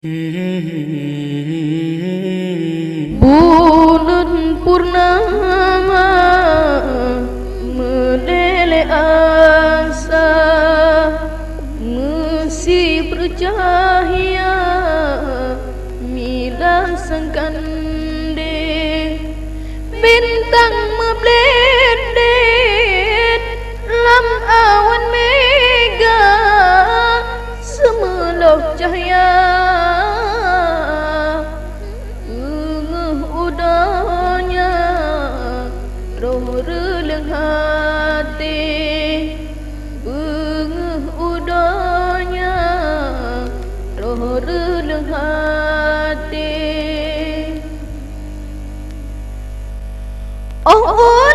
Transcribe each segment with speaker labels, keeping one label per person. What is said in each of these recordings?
Speaker 1: Bulan purnama meleleh asa, mesti bercahaya mila sang kandil, bintang memblendet lam awan mega semeloh cahaya. Roh releng hati bengeh udahnya, roh releng hati.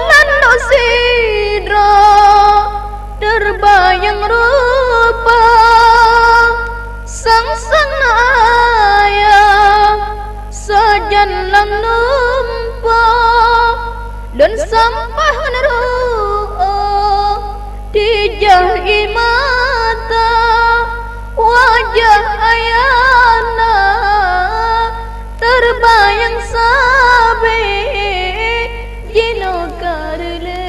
Speaker 1: Lan sidra terbayang rupa sang ayah sajan lang numpah dan sampah neruh dijahi mata wajah ayana terbayang sabe jino karle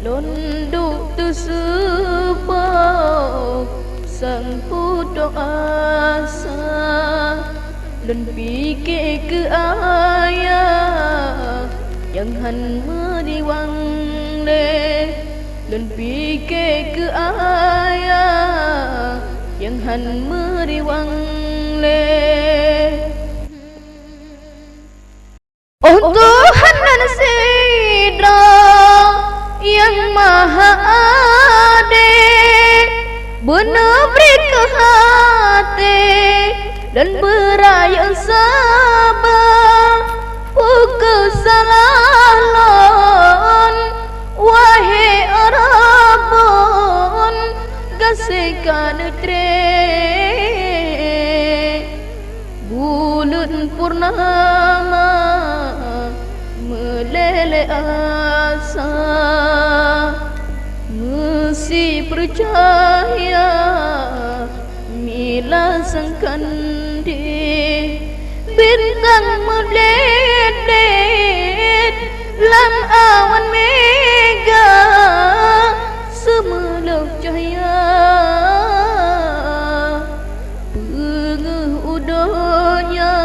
Speaker 1: londuk tu sepau sang putu asa dan fikir ke ayah yang han meriwang le, dan fikir ke ayah yang han meriwang le. Oh Tuhan dan sidra yang maha adil, benar beri ke hati dan beraya sabar kesalahan wahai Rabbun kasihkan bulan purnama meleleh asa, mesti percaya mila sang kandil, bintang memblendet lam awan mega semeloh cahaya. Bengeh udahnya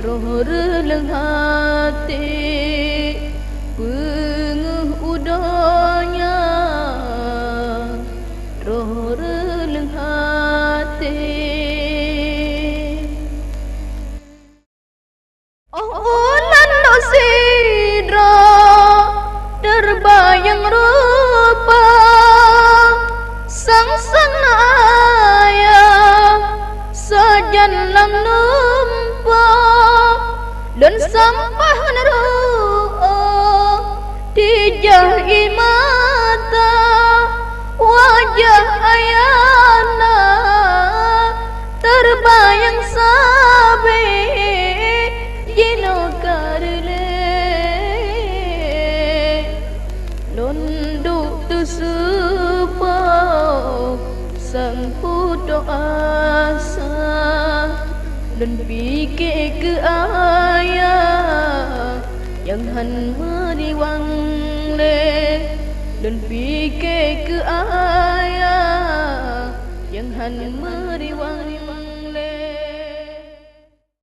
Speaker 1: roh releng hati, bengeh udahnya roh releng hati. Lan sidra terbayang rupa sang ayah sajan lang numpah dan sampah neruh dijahi mata wajah ayana terbayang sabe jino karle londuk tu sepau sang putu asa dan fikir ke ayah yang han meriwang le, dan fikir ke ayah yang han meriwang